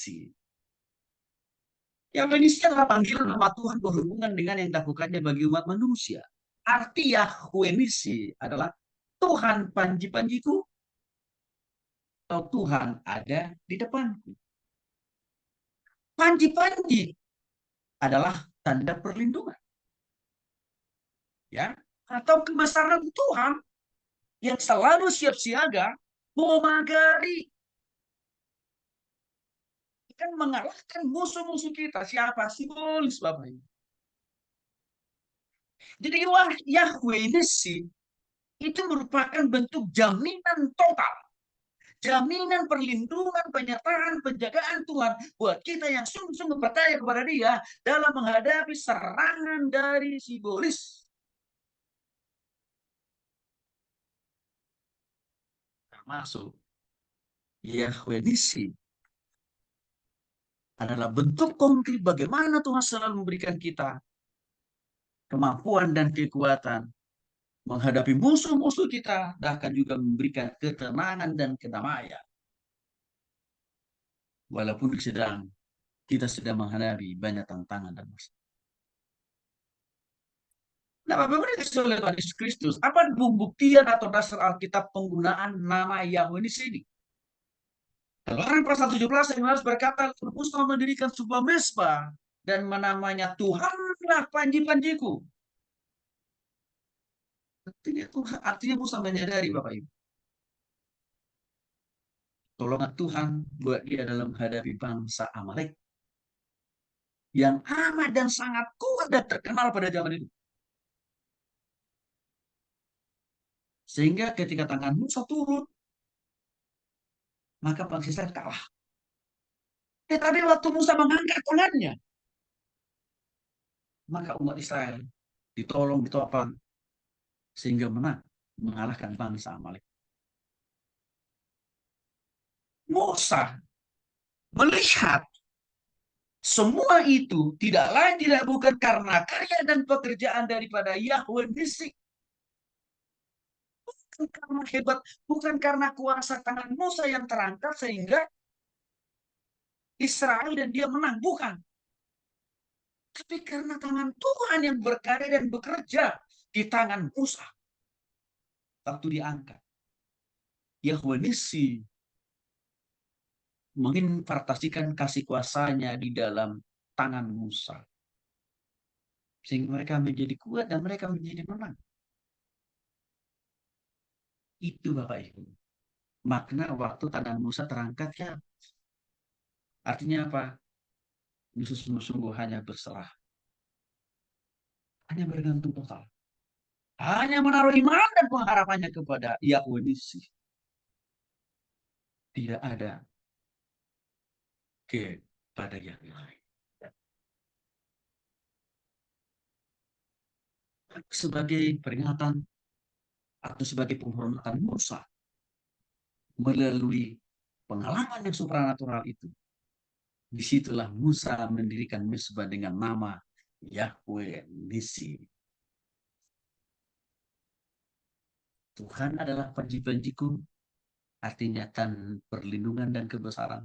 Nisi. Yahweh Nisi adalah panggilan nama Tuhan berhubungan dengan yang dilakukannya bagi umat manusia. Arti Yahweh Nisi adalah Tuhan panji-panjiku, atau Tuhan ada di depanku. Panji-panji adalah tanda perlindungan, ya, atau kebesaran Tuhan yang selalu siap siaga memagari, kan mengalahkan musuh-musuh kita. Siapa? Simbolis, Bapak Ibu. Jadi Yahweh Nisi itu merupakan bentuk jaminan total, jaminan perlindungan, penyertaan, penjagaan Tuhan buat kita yang sungguh-sungguh percaya kepada Dia dalam menghadapi serangan dari simbolis. Termasuk Yahweh Nisi adalah bentuk konkret bagaimana Tuhan selalu memberikan kita kemampuan dan kekuatan menghadapi musuh-musuh kita, bahkan juga memberikan ketenangan dan kedamaian. Walaupun kita sedang menghadapi banyak tantangan dan masalah. Nah, Bapak Ibu dikasih oleh Tuhan Yesus Kristus, apa pembuktian atau dasar Alkitab penggunaan nama Yahweh di sini? Keluaran pasal 17 yang harus berkata, Musa mendirikan sebuah mesbah dan menamanya Tuhanlah panji-panjiku. Artinya Musa menyadari, Bapak Ibu, tolongan Tuhan buat dia dalam menghadapi bangsa Amalek yang amat dan sangat kuat dan terkenal pada zaman itu. Sehingga ketika tangan Musa turun, maka bangsa Israel kalah. Tetapi waktu Musa mengangkat tangannya, maka umat Israel ditolong, ditopang, sehingga menang, mengalahkan bangsa Amalek. Musa melihat semua itu tidak lain tidak bukan karena karya dan pekerjaan daripada Yahweh Nisi. Bukan karena hebat, bukan karena kuasa tangan Musa yang terangkat sehingga Israel dan dia menang, bukan. Tapi karena tangan Tuhan yang berkarya dan bekerja di tangan Musa. Waktu diangkat, Yahweh Nisi menginvestasikan kasih kuasanya di dalam tangan Musa. Sehingga mereka menjadi kuat dan mereka menjadi menang. Itu Bapak Ibu. Makna waktu tangan Musa terangkat, ya. Artinya apa? Musuh sungguh-sungguh hanya berserah. Hanya bergantung total. Hanya menaruh iman dan pengharapannya kepada Yahweh Nisi. Tidak ada kepada yang lain. Sebagai peringatan atau sebagai penghormatan Musa melalui pengalaman yang supranatural itu, disitulah Musa mendirikan mezbah dengan nama Yahweh Nisi. Tuhan adalah panji-panjiku, artinya tan perlindungan dan kebesaran.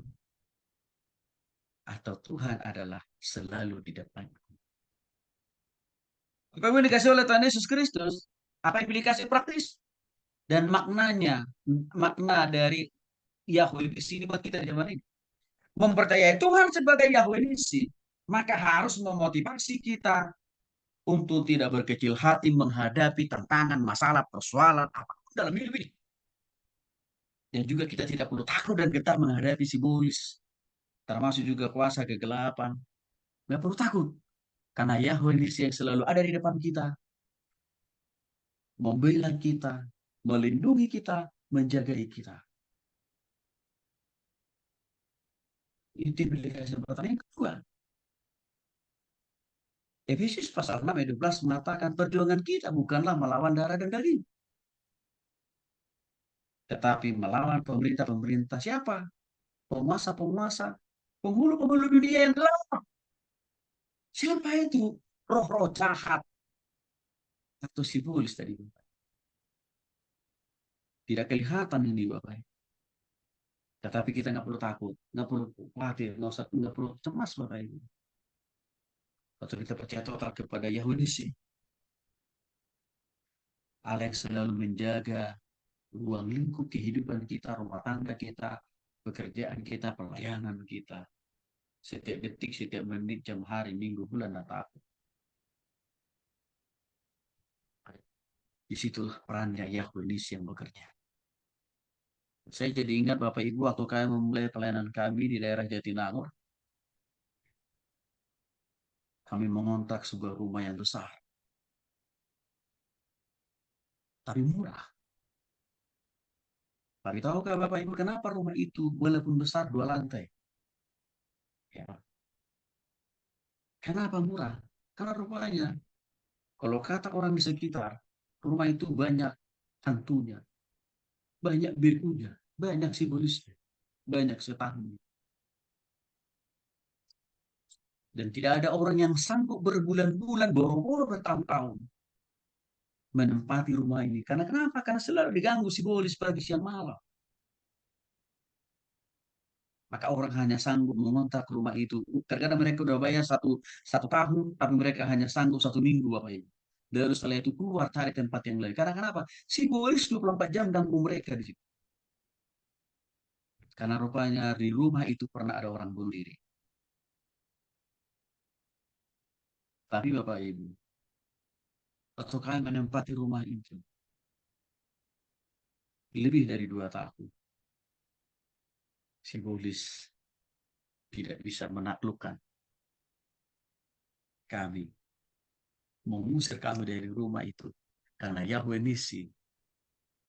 Atau Tuhan adalah selalu di depanku. Apa yang dikasih oleh Tuhan Yesus Kristus? Apa implikasi praktis? Dan maknanya, makna dari Yahweh Nisi ini buat kita di zaman ini. Mempercayai Tuhan sebagai Yahweh Nisi, maka harus memotivasi kita untuk tidak berkecil hati menghadapi tantangan, masalah, persoalan apapun dalam hidup ini. Dan juga kita tidak perlu takut dan getar menghadapi simbolis, termasuk juga kuasa kegelapan. Tidak perlu takut, karena Yahweh Nisi yang selalu ada di depan kita, membela kita, melindungi kita, menjaga kita. Itu kesempatan yang kedua. Efesus pasal 6 ayat 12 mengatakan perjuangan kita bukanlah melawan darah dan daging, tetapi melawan pemerintah-pemerintah. Siapa? Penguasa-penguasa, penghulu-penghulu dunia yang gelap. Siapa itu? Roh-roh jahat atau simbolis tadi. Tidak kelihatan ini Bapak. Tetapi kita nggak perlu takut, nggak perlu khawatir, nggak perlu cemas Bapak Ibu. Atau kita percaya total kepada Yahweh sih, Allah yang selalu menjaga ruang lingkup kehidupan kita, rumah tangga kita, pekerjaan kita, pelayanan kita. Setiap detik, setiap menit, jam, hari, minggu, bulan, dan tahun. Disitulah perannya Yahweh Nissi yang bekerja. Saya jadi ingat Bapak Ibu waktu kami memulai pelayanan kami di daerah Jatinangor, kami mengontrak sebuah rumah yang besar, tapi murah. Tapi tahukah Bapak Ibu kenapa rumah itu walaupun besar 2 lantai? Ya, kenapa murah? Karena rupanya kalau kata orang di sekitar, rumah itu banyak hantunya, banyak berunya, banyak simbolisnya, banyak setannya. Dan tidak ada orang yang sanggup berbulan-bulan, boro-boro bertahun-tahun menempati rumah ini. Karena kenapa? Karena selalu diganggu simbolis pagi siang malam. Maka orang hanya sanggup mengontrak rumah itu. Terkadang mereka udah bayar satu tahun, tapi mereka hanya sanggup 1 minggu, Bapak Ibu. Dan setelah itu keluar cari tempat yang lain. Karena kenapa? Simbolis 24 jam ganggu mereka di situ. Karena rupanya di rumah itu pernah ada orang bunuh diri. Tapi Bapak Ibu, waktu kami menempati rumah itu, lebih dari 2 tahun, simbolis tidak bisa menaklukkan kami, mengusir kami dari rumah itu. Karena Yahweh Nisi